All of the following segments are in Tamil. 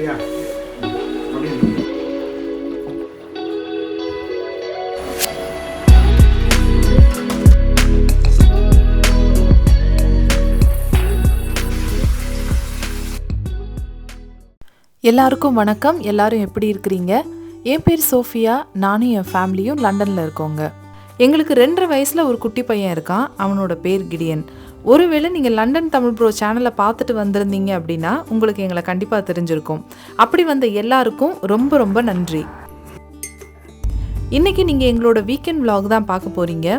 எல்லாருக்கும் வணக்கம். எல்லாரும் எப்படி இருக்கிறீங்க? என் பேர் சோஃபியா. நானும் என் ஃபேமிலியும் லண்டனில் இருக்கோங்க. எங்களுக்கு 2.5 வயசில் ஒரு குட்டி பையன் இருக்கான். அவனோட பேர் கிடியன். ஒருவேளை நீங்கள் லண்டன் தமிழ் ப்ரோ சேனலை பார்த்துட்டு வந்திருந்தீங்க அப்படின்னா உங்களுக்கு எங்களை கண்டிப்பாக தெரிஞ்சிருக்கும். அப்படி வந்த எல்லாருக்கும் ரொம்ப ரொம்ப நன்றி. இன்றைக்கி நீங்கள் எங்களோட வீக்கெண்ட் vlog தான் பார்க்க போகிறீங்க.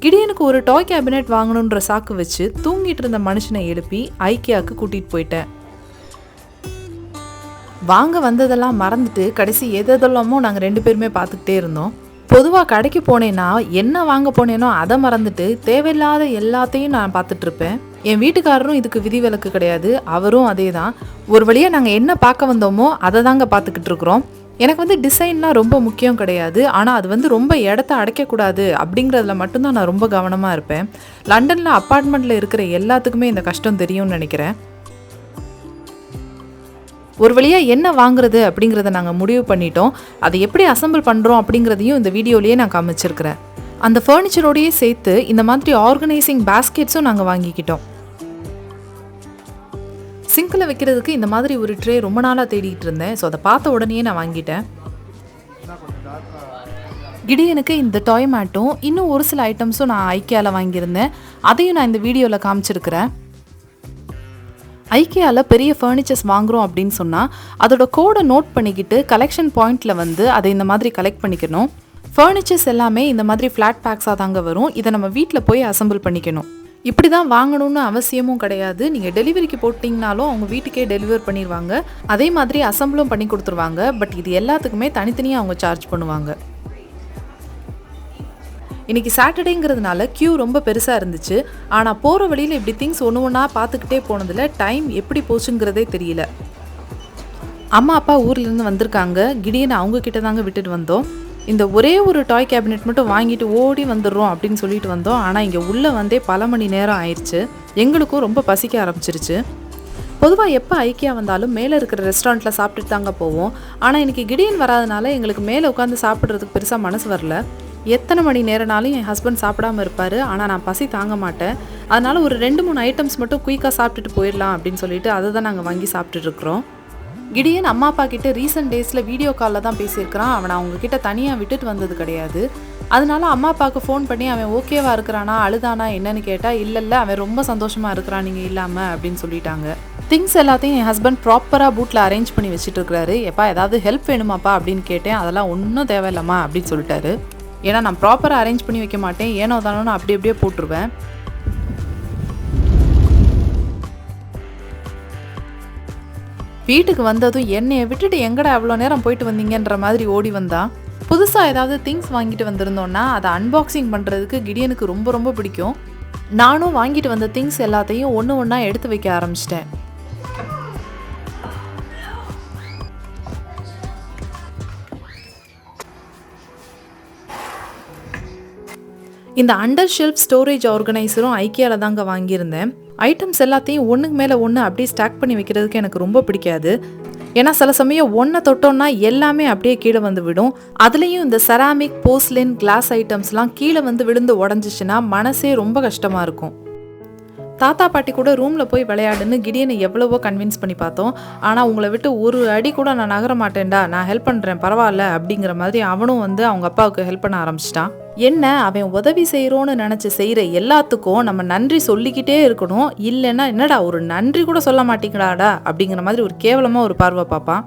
கிடியனுக்கு ஒரு டாய் கேபினெட் வாங்கணுன்ற சாக்கு வச்சு தூங்கிட்டு இருந்த மனுஷனை எழுப்பி ஐக்கியாவுக்கு கூட்டிகிட்டு போயிட்டேன். வாங்க வந்ததெல்லாம் மறந்துட்டு கடைசி எதெல்லாமோ நாங்கள் 2 பேருமே பார்த்துக்கிட்டே இருந்தோம். பொதுவாக கடைக்கு போனேன்னா என்ன வாங்க போனேனோ அதை மறந்துட்டு தேவையில்லாத எல்லாத்தையும் நான் பார்த்துட்ருப்பேன். என் வீட்டுக்காரரும் இதுக்கு விதிவிலக்கு கிடையாது. அவரும் அதே தான். ஒரு வழியாக நாங்கள் என்ன பார்க்க வந்தோமோ அதை தாங்க பார்த்துக்கிட்டு இருக்கிறோம். எனக்கு டிசைன்லாம் ரொம்ப முக்கியம் கிடையாது. ஆனால் அது ரொம்ப இடத்த அடைக்கக்கூடாது அப்படிங்கிறதுல மட்டும்தான் நான் ரொம்ப கவனமாக இருப்பேன். லண்டனில் அப்பார்ட்மெண்ட்டில் இருக்கிற எல்லாத்துக்குமே இந்த கஷ்டம் தெரியும்னு நினைக்கிறேன். ஒரு வழியாக என்ன வாங்குறது அப்படிங்கிறத நாங்கள் முடிவு பண்ணிட்டோம். அதை எப்படி அசம்பிள் பண்ணுறோம் அப்படிங்கிறதையும் இந்த வீடியோலேயே நான் காமிச்சிருக்கிறேன். அந்த ஃபர்னிச்சரோடையே சேர்த்து இந்த மாதிரி ஆர்கனைசிங் பேஸ்கெட்ஸும் நாங்கள் வாங்கிக்கிட்டோம். சிங்கில் வைக்கிறதுக்கு இந்த மாதிரி ஒரு ட்ரே ரொம்ப நாளாக தேடிட்டு இருந்தேன். ஸோ அதை பார்த்த உடனே நான் வாங்கிட்டேன். கிடியனுக்கு இந்த டாய் மேட்டும் இன்னும் ஒரு சில ஐட்டம்ஸும் நான் ஐக்கியாவில் வாங்கியிருந்தேன். அதையும் நான் இந்த வீடியோவில் காமிச்சிருக்கிறேன். ஐக்கியாவில் பெரிய ஃபர்னிச்சர்ஸ் வாங்குகிறோம் அப்படின்னு சொன்னால் அதோட கோடை நோட் பண்ணிக்கிட்டு கலெக்ஷன் பாயிண்டில் அதை இந்த மாதிரி கலெக்ட் பண்ணிக்கணும். ஃபர்னிச்சர்ஸ் எல்லாமே இந்த மாதிரி ஃப்ளாட் பேக்ஸாக தாங்க வரும். இதை நம்ம வீட்டில் போய் அசம்பிள் பண்ணிக்கணும். இப்படி தான் வாங்கணும்னு அவசியமும் கிடையாது. நீங்கள் டெலிவரிக்கு போட்டிங்கனாலும் அவங்க வீட்டுக்கே டெலிவர் பண்ணிடுவாங்க. அதே மாதிரி அசம்பிளும் பண்ணி கொடுத்துருவாங்க. பட் இது எல்லாத்துக்குமே தனித்தனியாக அவங்க சார்ஜ் பண்ணுவாங்க. இன்றைக்கி சாட்டர்டேங்கிறதுனால க்யூ ரொம்ப பெருசாக இருந்துச்சு. ஆனால் போகிற வழியில் இப்படி திங்ஸ் ஒன்று ஒன்றா பார்த்துக்கிட்டே போனதில் டைம் எப்படி போச்சுங்கிறதே தெரியல. அம்மா அப்பா ஊர்லேருந்து வந்திருக்காங்க. கிடியனை அவங்கக்கிட்ட தாங்க விட்டுட்டு வந்தோம். இந்த ஒரே ஒரு டாய் கேபினெட் மட்டும் வாங்கிட்டு ஓடி வந்துடுறோம் அப்படின்னு சொல்லிட்டு வந்தோம். ஆனால் இங்கே உள்ளே வந்தே பல மணி நேரம் ஆயிடுச்சு. எங்களுக்கும் ரொம்ப பசிக்க ஆரம்பிச்சிருச்சு. பொதுவாக எப்போ ஐக்கியா வந்தாலும் மேலே இருக்கிற ரெஸ்டாரண்ட்டில் சாப்பிட்டுட்டு தாங்க போவோம். ஆனால் இன்றைக்கி கிடியன் வராதனால எங்களுக்கு மேலே உட்காந்து சாப்பிட்றதுக்கு பெருசாக மனசு வரல. எத்தனை மணி நேரம்னாலும் என் ஹஸ்பண்ட் சாப்பிடாமல் இருப்பார். ஆனால் நான் பசி தாங்க மாட்டேன். அதனால் ஒரு 2-3 ஐட்டம்ஸ் மட்டும் குயிக்காக சாப்பிட்டுட்டு போயிடலாம் அப்படின்னு சொல்லிட்டு அதை தான் நாங்கள் வாங்கி சாப்பிட்டுருக்குறோம். கிடியன் அம்மா அப்பா கிட்ட ரீசெண்ட் டேஸில் வீடியோ காலில் தான் பேசியிருக்கிறான். அவனை அவங்கக்கிட்ட தனியாக விட்டுட்டு வந்தது கிடையாது. அதனால அம்மா அப்பாவுக்கு ஃபோன் பண்ணி அவன் ஓகேவா இருக்கிறானா அழுதானா என்னன்னு கேட்டால் இல்லை அவன் ரொம்ப சந்தோஷமாக இருக்கிறான் நீங்கள் இல்லாமல் அப்படின்னு சொல்லிட்டாங்க. திங்ஸ் எல்லாத்தையும் என் ஹஸ்பண்ட் ப்ராப்பராக பூட்டில் அரேஞ்ச் பண்ணி வச்சுட்டு இருக்கிறாரு. எப்பா ஏதாவது ஹெல்ப் வேணுமாப்பா அப்படின்னு கேட்டேன். அதெல்லாம் ஒன்றும் தேவையில்லம்மா அப்படின்னு சொல்லிட்டாரு. ஏன்னா நான் ப்ராப்பராக அரேஞ்ச் பண்ணி வைக்க மாட்டேன். ஏனோ தானோன்னு அப்படியே போட்டுருவேன். வீட்டுக்கு வந்ததும் என்னையை விட்டுட்டு எங்கடா அவ்வளோ நேரம் போயிட்டு வந்தீங்கன்ற மாதிரி ஓடி வந்தா. புதுசாக ஏதாவது திங்ஸ் வாங்கிட்டு வந்திருந்தோன்னா அதை அன்பாக்சிங் பண்ணுறதுக்கு கிடியனுக்கு ரொம்ப ரொம்ப பிடிக்கும். நானும் வாங்கிட்டு வந்த திங்ஸ் எல்லாத்தையும் ஒன்று ஒன்றா எடுத்து வைக்க ஆரம்பிச்சிட்டேன். இந்த அண்டர் ஷெல்ஃப் ஸ்டோரேஜ் ஆர்கனைசரும் ஐக்கியாவில் தாங்க வாங்கியிருந்தேன். ஐட்டம்ஸ் எல்லாத்தையும் ஒன்றுக்கு மேலே ஒன்று அப்படியே ஸ்டாக் பண்ணி வைக்கிறதுக்கு எனக்கு ரொம்ப பிடிக்காது. ஏன்னா சில சமயம் ஒன்றை தொட்டோன்னா எல்லாமே அப்படியே கீழே வந்து விடும். அதுலேயும் இந்த செராமிக், போர்ஸ்லின், கிளாஸ் ஐட்டம்ஸ்லாம் கீழே விழுந்து உடஞ்சிச்சுன்னா மனசே ரொம்ப கஷ்டமாக இருக்கும். தாத்தா பாட்டி கூட ரூமில் போய் விளையாடுன்னு கிடியனை எவ்வளவோ கன்வின்ஸ் பண்ணி பார்த்தோம். ஆனால் உங்களை விட்டு ஒரு அடி கூட நான் நகர மாட்டேன்டா, நான் ஹெல்ப் பண்ணுறேன் பரவாயில்ல அப்படிங்கிற மாதிரி அவனும் அவங்க அப்பாவுக்கு ஹெல்ப் பண்ண ஆரம்பிச்சிட்டான். என்ன அவன் உதவி செய்கிறோன்னு நினச்சி செய்கிற எல்லாத்துக்கும் நம்ம நன்றி சொல்லிக்கிட்டே இருக்கணும். இல்லைன்னா என்னடா ஒரு நன்றி கூட சொல்ல மாட்டேங்கிறாடா அப்படிங்கிற மாதிரி ஒரு கேவலமாக ஒரு பார்வை பார்ப்பான்.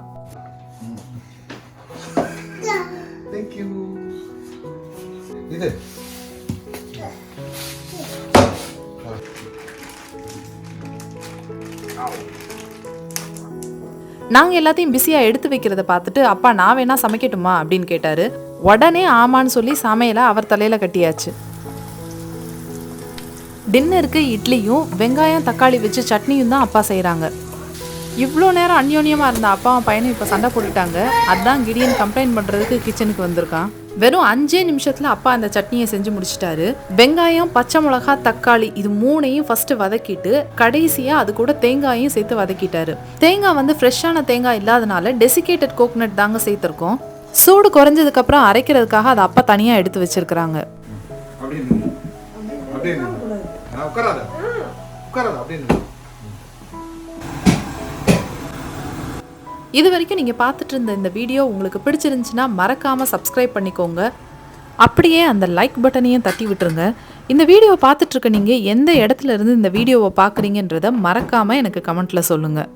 நாங்கள் எல்லாத்தையும் பிஸியாக எடுத்து வைக்கிறத பார்த்துட்டு அப்பா நான் வேணா சமைக்கட்டுமா அப்படின்னு கேட்டார். உடனே ஆமான்னு சொல்லி சமையலை அவர் தலையில் கட்டியாச்சு. டின்னருக்கு இட்லியும் வெங்காயம் தக்காளி வச்சு சட்னியும் தான் அப்பா செய்கிறாங்க. இவ்வளோ நேரம் அந்யோன்யமாக இருந்த அப்பாவும் பையனும் இப்போ சண்டை போட்டுட்டாங்க. அதுதான் கிடியன் கம்ப்ளைண்ட் பண்ணுறதுக்கு கிச்சனுக்கு வந்திருக்கான். வெறும் 5 நிமிஷத்தில் அப்பா அந்த சட்னியை செஞ்சு முடிச்சிட்டாரு. வெங்காயம், பச்சை மிளகா, தக்காளி இது 3ஐயும் ஃபஸ்ட்டு வதக்கிட்டு கடைசியாக அது கூட தேங்காயும் சேர்த்து வதக்கிட்டாரு. தேங்காய் வந்து ஃப்ரெஷ்ஷான தேங்காய் இல்லாதனால டெசிகேட்டட் கோகனட் தாங்க சேர்த்துருக்கோம். சூடு குறைஞ்சதுக்கப்புறம் அரைக்கிறதுக்காக அதை அப்பா தனியாக எடுத்து வச்சிருக்கிறாங்க. இது வரைக்கும் நீங்கள் பார்த்துட்டு இருந்த இந்த வீடியோ உங்களுக்கு பிடிச்சிருந்துச்சுன்னா மறக்காமல் சப்ஸ்கிரைப் பண்ணிக்கோங்க. அப்படியே அந்த லைக் பட்டனையும் தட்டி விட்டுருங்க. இந்த வீடியோவை பார்த்துட்ருக்க நீங்கள் எந்த இடத்துல இருந்து இந்த வீடியோவை பார்க்குறீங்கன்றதை மறக்காமல் எனக்கு கமெண்ட்டில் சொல்லுங்கள்.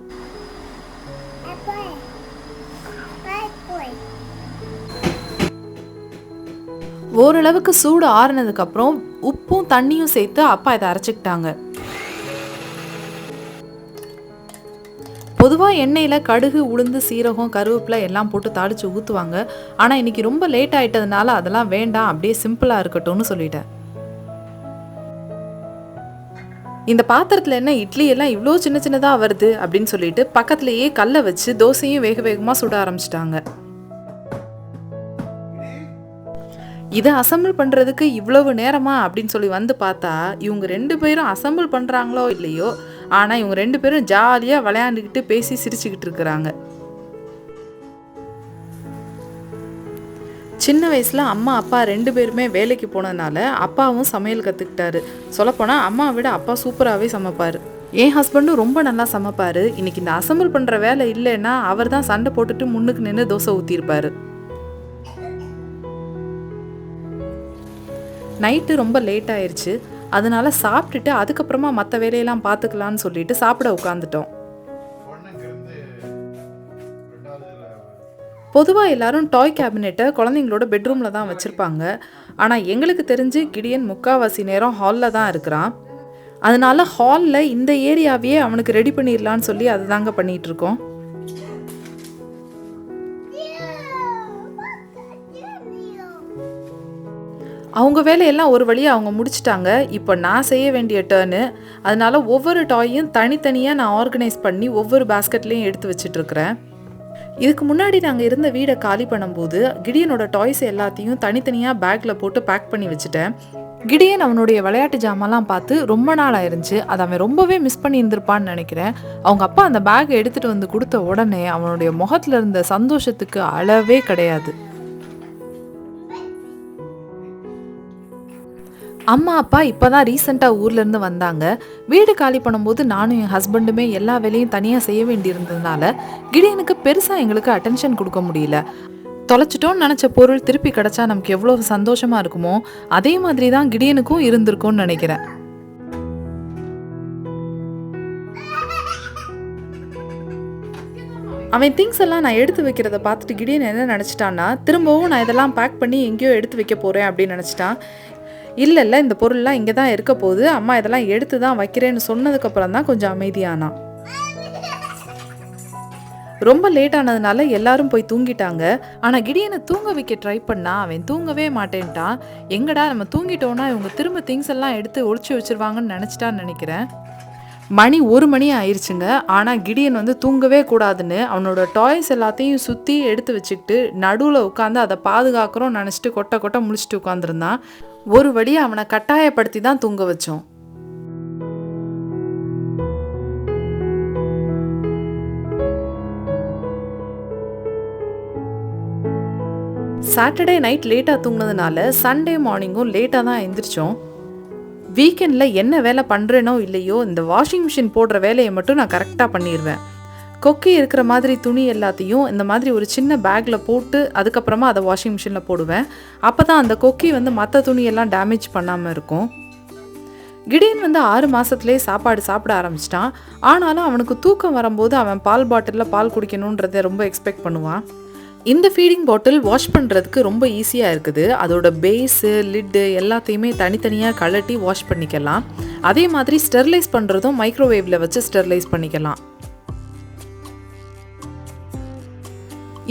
ஓரளவுக்கு சூடு ஆறுனதுக்கப்புறம் உப்பும் தண்ணியும் சேர்த்து அப்பா இதை அரைச்சிக்கிட்டாங்க. பொதுவாக எண்ணெயில் கடுகு, உளுந்து, சீரகம், கருவேப்பிலை எல்லாம் போட்டு தாளித்து ஊற்றுவாங்க. ஆனால் இன்றைக்கி ரொம்ப லேட் ஆகிட்டதுனால அதெல்லாம் வேண்டாம், அப்படியே சிம்பிளாக இருக்கட்டும்னு சொல்லிட்டேன். இந்த பாத்திரத்தில் என்ன இட்லி எல்லாம் இவ்வளோ சின்ன சின்னதாக வருது அப்படின்னு சொல்லிட்டு பக்கத்துலேயே கல்லை வச்சு தோசையும் வேக வேகமாக சுட ஆரம்பிச்சிட்டாங்க. இதை அசம்பிள் பண்ணுறதுக்கு இவ்வளவு நேரமா அப்படின்னு சொல்லி வந்து பார்த்தா இவங்க 2 பேரும் அசம்பிள் பண்ணுறாங்களோ இல்லையோ, ஆனால் இவங்க 2 பேரும் ஜாலியாக விளையாண்டுக்கிட்டு பேசி சிரிச்சுக்கிட்டு இருக்கிறாங்க. சின்ன வயசில் அம்மா அப்பா 2 பேருமே வேலைக்கு போனதுனால அப்பாவும் சமையல் கற்றுக்கிட்டாரு. சொல்லப்போனால் அம்மாவை விட அப்பா சூப்பராகவே சமைப்பார். என் ஹஸ்பண்டும் ரொம்ப நல்லா சமைப்பார். இன்றைக்கி இந்த அசம்பிள் பண்ணுற வேலை இல்லைன்னா அவர் தான் சண்டை போட்டுட்டு முன்னுக்கு நின்று தோசை ஊற்றிருப்பார். நைட்டு ரொம்ப லேட் ஆயிடுச்சு. அதனால சாப்பிட்டுட்டு அதுக்கப்புறமா மற்ற வேலையெல்லாம் பார்த்துக்கலான்னு சொல்லிட்டு சாப்பிட உட்காந்துட்டோம். பொதுவாக எல்லாரும் டாய் கேபினெட்டை குழந்தைங்களோட பெட்ரூமில் தான் வச்சுருப்பாங்க. ஆனால் எங்களுக்கு தெரிஞ்சு கிடியன் முக்கால்வாசி நேரம் ஹாலில் தான் இருக்கிறான். அதனால ஹாலில் இந்த ஏரியாவையே அவனுக்கு ரெடி பண்ணிடலான்னு சொல்லி அதை தாங்க பண்ணிகிட்ருக்கோம். அவங்க வேலையெல்லாம் ஒரு வழியாக அவங்க முடிச்சிட்டாங்க. இப்போ நான் செய்ய வேண்டிய டர்னு. அதனால் ஒவ்வொரு டாயும் தனித்தனியாக நான் ஆர்கனைஸ் பண்ணி ஒவ்வொரு பேஸ்கெட்லேயும் எடுத்து வச்சிட்ருக்கிறேன். இதுக்கு முன்னாடி நாங்கள் இருந்த வீடை காலி பண்ணும்போது கிடியனோட டாய்ஸ் எல்லாத்தையும் தனித்தனியாக பேக்கில் போட்டு பேக் பண்ணி வச்சுட்டேன். கிடியன் அவனுடைய விளையாட்டு ஜாமான்லாம் பார்த்து ரொம்ப நாள் ஆயிருந்துச்சு. அதை அவன் ரொம்பவே மிஸ் பண்ணி இருந்திருப்பான்னு நினைக்கிறேன். அவங்க அப்பா அந்த பேக்கை எடுத்துகிட்டு வந்து கொடுத்த உடனே அவனுடைய முகத்தில் இருந்த சந்தோஷத்துக்கு அளவே கிடையாது. அம்மா அப்பா இப்போ தான் ரீசெண்டாக ஊர்லேருந்து வந்தாங்க. வீடு காலி பண்ணும்போது நானும் என் ஹஸ்பண்டுமே எல்லா வேலையும் தனியாக செய்ய வேண்டியிருந்ததுனால கிடியனுக்கு பெருசாக எங்களுக்கு அட்டென்ஷன் கொடுக்க முடியல. தொலைச்சிட்டோன்னு நினச்ச பொருள் திருப்பி கிடச்சா நமக்கு எவ்வளோ சந்தோஷமாக இருக்குமோ அதே மாதிரி தான் கிடியனுக்கும் இருந்திருக்கும்னு நினைக்கிறேன். அவன் திங்ஸ் எல்லாம் நான் எடுத்து வைக்கிறத பார்த்துட்டு கிடியன் என்ன நினச்சிட்டான்னா திரும்பவும் நான் இதெல்லாம் பேக் பண்ணி எங்கேயோ எடுத்து வைக்க போகிறேன் அப்படின்னு நினச்சிட்டான். இல்லை இந்த பொருள்லாம் இங்கே தான் இருக்க போகுது, அம்மா இதெல்லாம் எடுத்து தான் வைக்கிறேன்னு சொன்னதுக்கப்புறம் தான் கொஞ்சம் அமைதியானான். ரொம்ப லேட் ஆனதுனால எல்லாரும் போய் தூங்கிட்டாங்க. ஆனால் கிடியனை தூங்க வைக்க ட்ரை பண்ணா அவன் தூங்கவே மாட்டேன்ட்டான். எங்கடா நம்ம தூங்கிட்டோன்னா இவங்க திரும்ப திங்ஸ் எல்லாம் எடுத்து ஒழிச்சு வச்சிருவாங்கன்னு நினச்சிட்டான்னு நினைக்கிறேன். மணி 1 மணி ஆயிடுச்சுங்க. ஆனால் கிடியன் வந்து தூங்கவே கூடாதுன்னு அவனோட டாய்ஸ் எல்லாத்தையும் சுற்றி எடுத்து வச்சுக்கிட்டு நடுவில் உட்காந்து அதை பாதுகாக்கிறோன்னு நினச்சிட்டு கொட்டை கொட்டை முழிச்சிட்டு உட்காந்துருந்தான். ஒரு வழியாக அவனை கட்டாயப்படுத்தி தான் தூங்க வச்சோம். சாட்டர்டே நைட் லேட்டாக தூங்கினதுனால சண்டே மார்னிங்கும் லேட்டாக தான் எழுந்திரிச்சோம். வீக்கெண்டில் என்ன வேலை பண்ணுறேனோ இல்லையோ இந்த வாஷிங் மிஷின் போடுற வேலையை மட்டும் நான் கரெக்டாக பண்ணிடுவேன். கொக்கி இருக்கிற மாதிரி துணி எல்லாத்தையும் இந்த மாதிரி ஒரு சின்ன பேக்கில் போட்டு அதுக்கப்புறமா அதை வாஷிங் மிஷினில் போடுவேன். அப்போ தான் அந்த கொக்கி வந்து மற்ற துணியெல்லாம் டேமேஜ் பண்ணாமல் இருக்கும். கிடியன் வந்து 6 மாதத்துலேயே சாப்பாடு சாப்பிட ஆரம்பிச்சிட்டான். ஆனாலும் அவனுக்கு தூக்கம் வரும்போது அவன் பால் பாட்டிலில் பால் குடிக்கணுன்றதை ரொம்ப எக்ஸ்பெக்ட் பண்ணுவான். இந்த ஃபீடிங் பாட்டில் வாஷ் பண்ணுறதுக்கு ரொம்ப ஈஸியாக இருக்குது. அதோட பேஸு, லிட்டு எல்லாத்தையுமே தனித்தனியாக கழட்டி வாஷ் பண்ணிக்கலாம். அதே மாதிரி ஸ்டெர்லைஸ் பண்ணுறதும் மைக்ரோவேவில் வச்சு ஸ்டெர்லைஸ் பண்ணிக்கலாம்.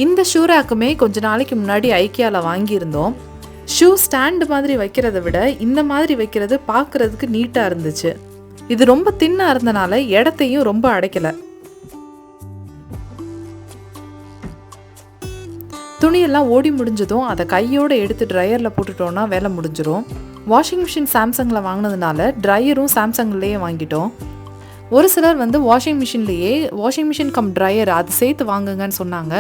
இந்த ஷூ ரேக்குமே கொஞ்ச நாளைக்கு முன்னாடி ஐக்கியாவில் வாங்கியிருந்தோம். ஷூ ஸ்டாண்டு மாதிரி வைக்கிறத விட இந்த மாதிரி வைக்கிறது பார்க்குறதுக்கு நீட்டாக இருந்துச்சு. இது ரொம்ப தின்னாக இருந்தனால இடத்தையும் ரொம்ப அடைக்கலை. துணியெல்லாம் ஓடி முடிஞ்சதும் அதை கையோடு எடுத்து ட்ரையரில் போட்டுட்டோன்னா வேலை முடிஞ்சிடும். வாஷிங் மிஷின் சாம்சங்கில் வாங்கினதுனால ட்ரையரும் சாம்சங்லேயே வாங்கிட்டோம். ஒரு சிலர் வாஷிங் மிஷின் கம் ட்ரையர் அது சேர்த்து வாங்குங்கன்னு சொன்னாங்க.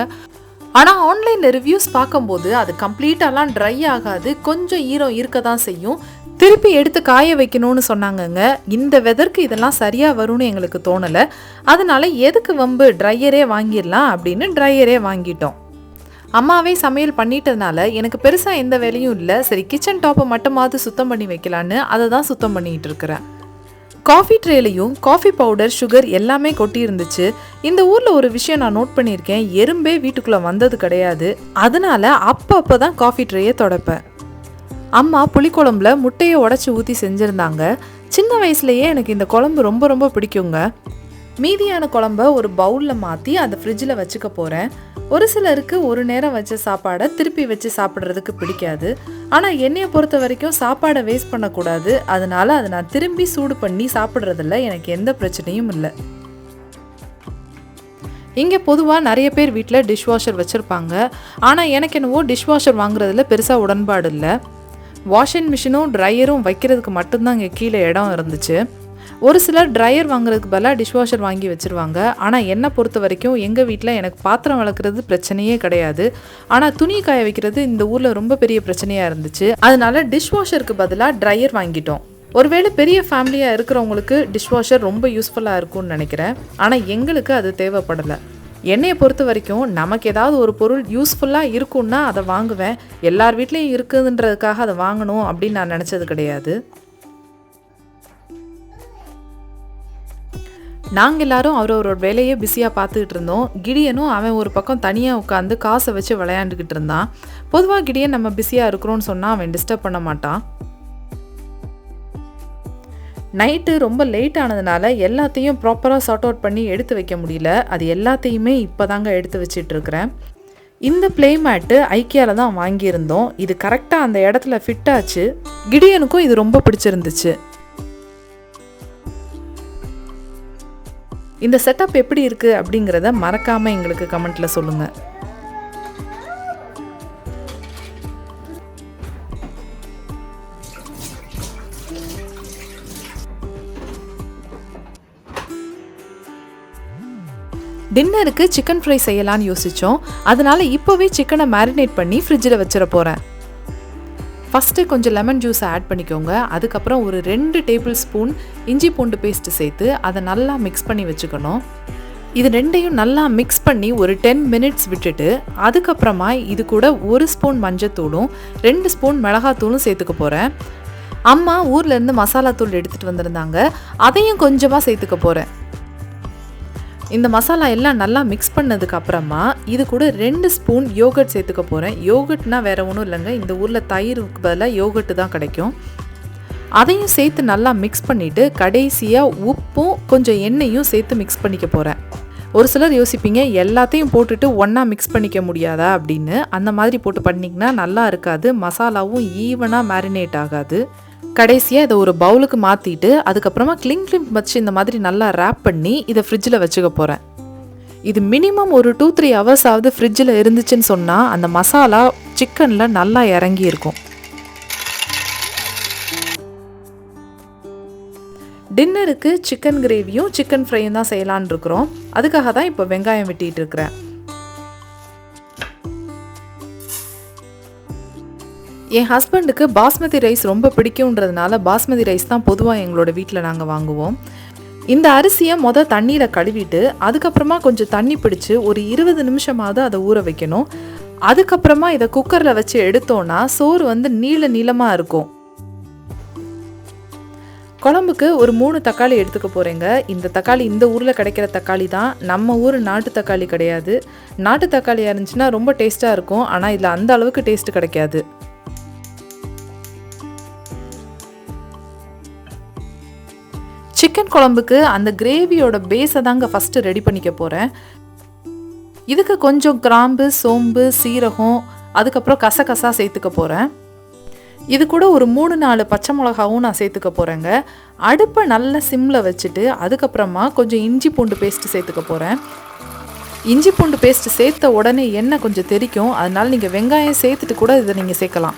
ஆனால் ஆன்லைனில் ரிவ்யூஸ் பார்க்கும்போது அது கம்ப்ளீட்டாலாம் ட்ரை ஆகாது, கொஞ்சம் ஈரம் இருக்க தான் செய்யும், திருப்பி எடுத்து காய வைக்கணும்னு சொன்னாங்கங்க. இந்த வெதருக்கு இதெல்லாம் சரியாக வரும்னு எங்களுக்கு தோணலை. அதனால எதுக்கு வம்பு, ட்ரையரே வாங்கிடலாம் அப்படின்னு ட்ரையரே வாங்கிட்டோம். அம்மாவே சமையல் பண்ணிட்டதுனால எனக்கு பெருசாக எந்த வேலையும் இல்லை. சரி, கிச்சன் டாப்பை மட்டுமாவது சுத்தம் பண்ணி வைக்கலான்னு அதை தான் சுத்தம் பண்ணிகிட்டு இருக்கிறேன். காஃபி ட்ரேலையும் காஃபி பவுடர், சுகர் எல்லாமே கொட்டி இருந்துச்சு. இந்த ஊரில் ஒரு விஷயம் நான் நோட் பண்ணியிருக்கேன், எறும்பே வீட்டுக்குள்ளே வந்தது கிடையாது. அதனால அப்போ தான் காஃபி ட்ரேயை தொடப்பேன். அம்மா புளிக்குழம்புல முட்டையை உடச்சி ஊற்றி செஞ்சுருந்தாங்க. சின்ன வயசுலேயே எனக்கு இந்த குழம்பு ரொம்ப ரொம்ப பிடிக்குங்க. மீதியான குழம்ப ஒரு பவுலில் மாற்றி அதை ஃப்ரிட்ஜில் வச்சுக்க போகிறேன். ஒரு சிலருக்கு ஒரு நேரம் வச்ச சாப்பாடை திருப்பி வச்சு சாப்பிட்றதுக்கு பிடிக்காது. ஆனால் என்னையை பொறுத்த வரைக்கும் சாப்பாடை வேஸ்ட் பண்ணக்கூடாது. அதனால அதை நான் திரும்பி சூடு பண்ணி சாப்பிட்றதில்ல, எனக்கு எந்த பிரச்சனையும் இல்லை. இங்கே பொதுவாக நிறைய பேர் வீட்டில் டிஷ்வாஷர் வச்சுருப்பாங்க. ஆனால் எனக்கு என்னவோ டிஷ்வாஷர் வாங்குறதுல பெருசாக உடன்பாடு இல்லை. வாஷிங் மிஷினும் ட்ரையரும் வைக்கிறதுக்கு மட்டும்தான் இங்கே கீழே இடம் இருந்துச்சு. ஒரு சிலர் ட்ரையர் வாங்குறதுக்கு பதிலாக டிஷ்வாஷர் வாங்கி வச்சுருவாங்க. ஆனால் என்னை பொறுத்த வரைக்கும் எங்கள் வீட்டில் எனக்கு பாத்திரம் வளர்க்குறது பிரச்சனையே கிடையாது. ஆனால் துணி காய வைக்கிறது இந்த ஊரில் ரொம்ப பெரிய பிரச்சனையாக இருந்துச்சு. அதனால டிஷ்வாஷருக்கு பதிலாக ட்ரையர் வாங்கிட்டோம். ஒருவேளை பெரிய ஃபேமிலியாக இருக்கிறவங்களுக்கு டிஷ்வாஷர் ரொம்ப யூஸ்ஃபுல்லாக இருக்கும்னு நினைக்கிறேன். ஆனால் எங்களுக்கு அது தேவைப்படலை. என்னையை பொறுத்த வரைக்கும் நமக்கு ஏதாவது ஒரு பொருள் யூஸ்ஃபுல்லாக இருக்குன்னா அதை வாங்குவேன். எல்லார் வீட்லேயும் இருக்குதுன்றதுக்காக அதை வாங்கணும் அப்படின்னு நான் நினச்சது கிடையாது. நாங்கள் எல்லாரும் அவரோட வேலையை பிஸியாக பார்த்துக்கிட்டு இருந்தோம். கிடியனும் அவன் ஒரு பக்கம் தனியாக உட்காந்து காசை வச்சு விளையாண்டுக்கிட்டு இருந்தான். பொதுவாக கிடியன் நம்ம பிஸியாக இருக்கிறோன்னு சொன்னால் அவன் டிஸ்டர்ப் பண்ண மாட்டான். நைட்டு ரொம்ப லேட் ஆனதுனால எல்லாத்தையும் ப்ராப்பராக சார்ட் அவுட் பண்ணி எடுத்து வைக்க முடியல. அது எல்லாத்தையுமே இப்போ தாங்க எடுத்து வச்சிட்ருக்கிறேன். இந்த ப்ளே மேட்டு ஐக்கியாவில் தான் வாங்கியிருந்தோம். இது கரெக்டாக அந்த இடத்துல ஃபிட் ஆச்சு. கிடியனுக்கும் இது ரொம்ப பிடிச்சிருந்துச்சு. இந்த செட்டப் எப்படி இருக்குது அப்படிங்கிறத மறக்காமல் எங்களுக்கு கமெண்ட்டில் சொல்லுங்கள். டின்னருக்கு சிக்கன் ஃப்ரை செய்யலான்னு யோசித்தோம். அதனால் இப்போவே சிக்கனை மேரினேட் பண்ணி ஃப்ரிட்ஜில் வச்சிட போகிறேன். ஃபஸ்ட்டு கொஞ்சம் லெமன் ஜூஸை ஆட் பண்ணிக்கோங்க. அதுக்கப்புறம் ஒரு 2 டேபிள் ஸ்பூன் இஞ்சி பூண்டு பேஸ்ட்டு சேர்த்து அதை நல்லா மிக்ஸ் பண்ணி வச்சுக்கணும். இது ரெண்டையும் நல்லா மிக்ஸ் பண்ணி ஒரு 10 மினிட்ஸ் விட்டுட்டு அதுக்கப்புறமா இது கூட 1 ஸ்பூன் மஞ்சத்தூளும் 2 ஸ்பூன் மிளகாத்தூளும் சேர்த்துக்க போகிறேன். அம்மா ஊர்லேருந்து மசாலாத்தூள் எடுத்துகிட்டு வந்திருந்தாங்க, அதையும் கொஞ்சமாக சேர்த்துக்க போகிறேன். இந்த மசாலா எல்லாம் நல்லா மிக்ஸ் பண்ணதுக்கு அப்புறமா இது கூட 2 ஸ்பூன் யோகர்ட் சேர்த்துக்க போகிறேன். யோகர்ட்னா வேறு ஒன்றும் இல்லைங்க, இந்த ஊரில் தயிருக்கு பதிலாக யோகர்ட்டு தான் கிடைக்கும். அதையும் சேர்த்து நல்லா மிக்ஸ் பண்ணிவிட்டு கடைசியாக உப்பும் கொஞ்சம் எண்ணெயும் சேர்த்து மிக்ஸ் பண்ணிக்க போகிறேன். ஒரு சிலர் யோசிப்பீங்க எல்லாத்தையும் போட்டுட்டு ஒன்றா மிக்ஸ் பண்ணிக்க முடியாதா அப்படின்னு. அந்த மாதிரி போட்டு பண்ணிங்கன்னா நல்லா இருக்காது, மசாலாவும் ஈவனாக மேரினேட் ஆகாது. கடைசியாக இதை ஒரு பவுலுக்கு மாற்றிட்டு அதுக்கப்புறமா கிளிங் வச்சு இந்த மாதிரி நல்லா ரேப் பண்ணி இதை ஃப்ரிட்ஜில் வச்சுக்க போகிறேன். இது மினிமம் ஒரு 2-3 ஹவர்ஸ் ஆகுது ஃப்ரிட்ஜில் இருந்துச்சுன்னு சொன்னால் அந்த மசாலா சிக்கனில் நல்லா இறங்கி இருக்கும். டின்னருக்கு சிக்கன் கிரேவியும் சிக்கன் ஃப்ரையும் தான் செய்யலான்னு இருக்கிறோம். அதுக்காக தான் இப்போ வெங்காயம் வெட்டிகிட்டு இருக்கிறேன். என் ஹஸ்பண்டுக்கு பாஸ்மதி ரைஸ் ரொம்ப பிடிக்கும்ன்றதுனால பாஸ்மதி ரைஸ் தான் பொதுவாக எங்களோட வீட்டில் நாங்கள் வாங்குவோம். இந்த அரிசியை தண்ணியில் கழுவிட்டு அதுக்கப்புறமா கொஞ்சம் தண்ணி பிடிச்சி ஒரு 20 நிமிஷமாவது அதை ஊற வைக்கணும். அதுக்கப்புறமா இதை குக்கரில் வச்சு எடுத்தோன்னா சோறு நீளமாக இருக்கும். குழம்புக்கு ஒரு 3 தக்காளி எடுத்துக்க போகிறேங்க. இந்த தக்காளி இந்த ஊரில் கிடைக்கிற தக்காளி தான், நம்ம ஊர் நாட்டு தக்காளி கிடையாது. நாட்டு தக்காளியாக இருந்துச்சுன்னா ரொம்ப டேஸ்ட்டாக இருக்கும், ஆனால் இதில் அந்த அளவுக்கு டேஸ்ட்டு கிடைக்காது. சிக்கன் குழம்புக்கு அந்த கிரேவியோட பேஸை தாங்க ஃபஸ்ட்டு ரெடி பண்ணிக்க போகிறேன். இதுக்கு கொஞ்சம் கிராம்பு, சோம்பு, சீரகம், அதுக்கப்புறம் கசகசா சேர்த்துக்க போகிறேன். இது கூட ஒரு 3-4 பச்சை மிளகாவும் நான் சேர்த்துக்க போகிறேங்க. அடுப்பை நல்லா சிம்மில் வச்சுட்டு அதுக்கப்புறமா கொஞ்சம் இஞ்சி பூண்டு பேஸ்ட்டு சேர்த்துக்க போகிறேன். இஞ்சி பூண்டு பேஸ்ட் சேர்த்த உடனே எண்ணெய் கொஞ்சம் தெறிக்கும், அதனால நீங்கள் வெங்காயம் சேர்த்துட்டு கூட இதை நீங்கள் சேர்க்கலாம்.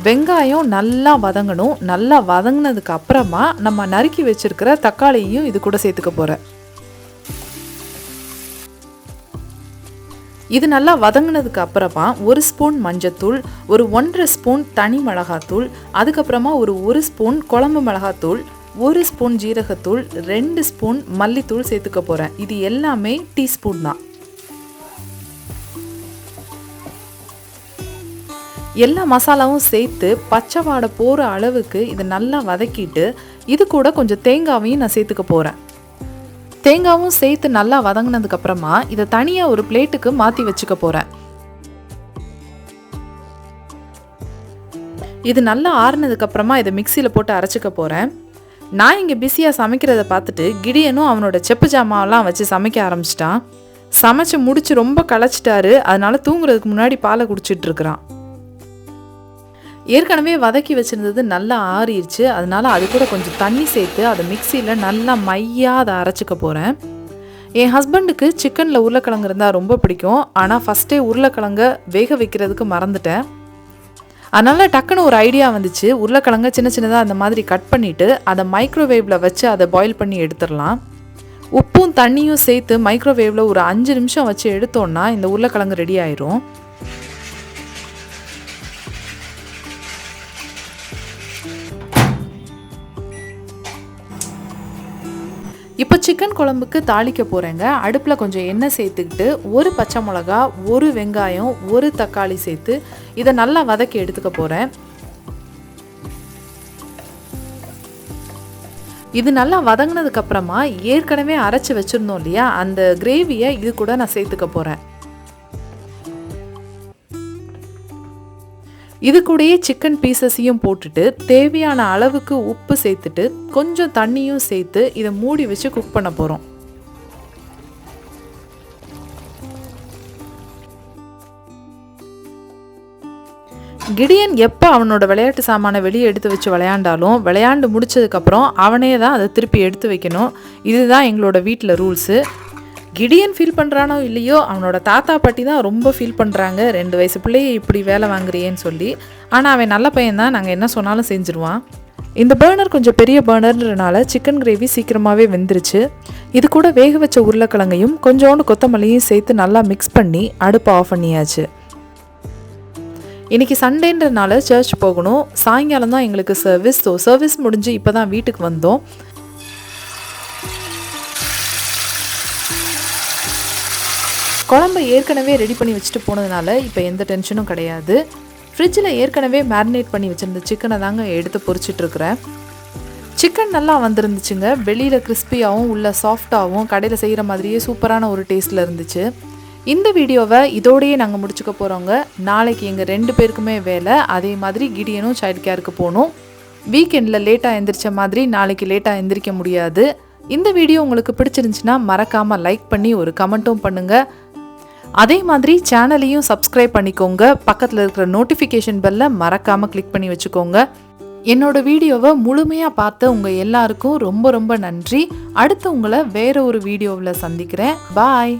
வெங்காயம் நல்லா வதங்கணும். நல்லா வதங்கினதுக்கு அப்புறமா நம்ம நறுக்கி வச்சிருக்கிற தக்காளியையும் இது கூட சேர்த்துக்க போகிறேன். இது நல்லா வதங்கினதுக்கு அப்புறமா 1 ஸ்பூன் மஞ்சத்தூள், ஒரு 1.5 ஸ்பூன் தனி மிளகாத்தூள், அதுக்கப்புறமா ஒரு ஸ்பூன் குழம்பு மிளகாத்தூள், 1 ஸ்பூன் ஜீரகத்தூள், 2 ஸ்பூன் மல்லித்தூள் சேர்த்துக்க போகிறேன். இது எல்லாமே டீஸ்பூன் தான். எல்லா மசாலாவும் சேர்த்து பச்சை வாடை போகிற அளவுக்கு இதை நல்லா வதக்கிட்டு இது கூட கொஞ்சம் தேங்காவையும் நான் சேர்த்துக்க போகிறேன். தேங்காவும் சேர்த்து நல்லா வதங்கினதுக்கப்புறமா இதை தனியாக ஒரு பிளேட்டுக்கு மாற்றி வச்சுக்க போகிறேன். இது நல்லா ஆறுனதுக்கப்புறமா இதை மிக்சியில் போட்டு அரைச்சிக்க போகிறேன். நான் இங்கே பிஸியாக சமைக்கிறத பார்த்துட்டு கிடியனும் அவனோட செப்பு ஜாமாவெல்லாம் வச்சு சமைக்க ஆரம்பிச்சிட்டான். சமைச்சு முடிச்சு ரொம்ப களைச்சிட்டாரு. அதனால தூங்குறதுக்கு முன்னாடி பாலை குடிச்சிட்டு இருக்கிறான். ஏற்கனவே வதக்கி வச்சுருந்தது நல்லா ஆறிடுச்சு. அதனால அது கூட கொஞ்சம் தண்ணி சேர்த்து அதை மிக்சியில் நல்லா மையாக அதை அரைச்சிக்க போகிறேன். என் ஹஸ்பண்டுக்கு சிக்கனில் உருளைக்கிழங்கு இருந்தால் ரொம்ப பிடிக்கும். ஆனால் ஃபஸ்ட்டே உருளைக்கிழங்க வேக வைக்கிறதுக்கு மறந்துட்டேன். அதனால் டக்குன்னு ஒரு ஐடியா வந்துச்சு. உருளைக்கிழங்க சின்ன சின்னதாக அந்த மாதிரி கட் பண்ணிவிட்டு அதை மைக்ரோவேவில் வச்சு அதை பாயில் பண்ணி எடுத்துடலாம். உப்பும் தண்ணியும் சேர்த்து மைக்ரோவேவில் ஒரு 5 நிமிஷம் வச்சு எடுத்தோன்னா இந்த உருளைக்கிழங்கு ரெடி ஆயிரும். இப்போ சிக்கன் குழம்புக்கு தாளிக்க போகிறேங்க. அடுப்பில் கொஞ்சம் எண்ணெய் சேர்த்துக்கிட்டு 1 பச்சை மிளகா, 1 வெங்காயம், 1 தக்காளி சேர்த்து இதை நல்லா வதக்கி எடுத்துக்க போகிறேன். இது நல்லா வதங்கினதுக்கப்புறமா ஏற்கனவே அரைச்சி வச்சுருந்தோம் இல்லையா, அந்த கிரேவியை இது கூட நான் சேர்த்துக்க போகிறேன். இது கூடயே சிக்கன் பீசஸையும் போட்டுட்டு தேவையான அளவுக்கு உப்பு சேர்த்துட்டு கொஞ்சம் தண்ணியும் சேர்த்து இதை மூடி வச்சு குக் பண்ண போகிறோம். கிடியன் எப்போ அவனோட விளையாட்டு சாமானை வெளியே எடுத்து வச்சு விளையாண்டாலும் விளையாண்டு முடிச்சதுக்கப்புறம் அவனே தான் அதை திருப்பி எடுத்து வைக்கணும். இதுதான் எங்களோட வீட்டில் ரூல்ஸு. கிடியன் ஃபீல் பண்ணுறானோ இல்லையோ, அவனோட தாத்தா பாட்டி தான் ரொம்ப ஃபீல் பண்ணுறாங்க. 2 வயசு பிள்ளையை இப்படி வேலை வாங்குறியேன்னு சொல்லி. ஆனால் அவன் நல்ல பையன் தான், நாங்கள் என்ன சொன்னாலும் செஞ்சுருவான். இந்த பர்னர் கொஞ்சம் பெரிய பர்னர்ன்றனால சிக்கன் கிரேவி சீக்கிரமாகவே வெந்துருச்சு. இது கூட வேக வச்ச உருளைக்கிழங்கையும் கொஞ்சோண்டு கொத்தமல்லியும் சேர்த்து நல்லா மிக்ஸ் பண்ணி அடுப்பை ஆஃப் பண்ணியாச்சு. இன்றைக்கி சண்டேன்றனால சர்ச் போகணும். சாயங்காலம் தான் எங்களுக்கு சர்வீஸ். சர்வீஸ் முடிஞ்சு இப்போ தான் வீட்டுக்கு வந்தோம். குழம்பை ஏற்கனவே ரெடி பண்ணி வச்சுட்டு போனதுனால இப்போ எந்த டென்ஷனும் கிடையாது. ஃப்ரிட்ஜில் ஏற்கனவே மேரினேட் பண்ணி வச்சுருந்த சிக்கனை தாங்க எடுத்து பொரிச்சிட்ருக்கிறேன். சிக்கன் நல்லா வந்துருந்துச்சுங்க. வெளியில் கிறிஸ்பியாகவும் உள்ள சாஃப்டாகவும் கடையில் செய்கிற மாதிரியே சூப்பரான ஒரு டேஸ்ட்டில் இருந்துச்சு. இந்த வீடியோவை இதோடையே நாங்கள் முடிச்சுக்க போகிறோங்க. நாளைக்கு எங்கள் 2 பேருக்குமே வேலை. அதே மாதிரி கிடியனும் சைல்ட் கேருக்கு போகணும். வீக்கெண்டில் லேட்டாக எந்திரிச்ச மாதிரி நாளைக்கு லேட்டாக எந்திரிக்க முடியாது. இந்த வீடியோ உங்களுக்கு பிடிச்சிருந்துச்சுன்னா மறக்காமல் லைக் பண்ணி ஒரு கமெண்ட்டும் பண்ணுங்கள். அதே மாதிரி சேனலையும் சப்ஸ்கிரைப் பண்ணிக்கோங்க. பக்கத்தில் இருக்கிற நோட்டிஃபிகேஷன் பெல்லை மறக்காமல் கிளிக் பண்ணி வச்சுக்கோங்க. என்னோட வீடியோவை முழுமையாக பார்த்த உங்கள் எல்லாருக்கும் ரொம்ப ரொம்ப நன்றி. அடுத்து உங்களை வேற ஒரு வீடியோவில் சந்திக்கிறேன். பாய்.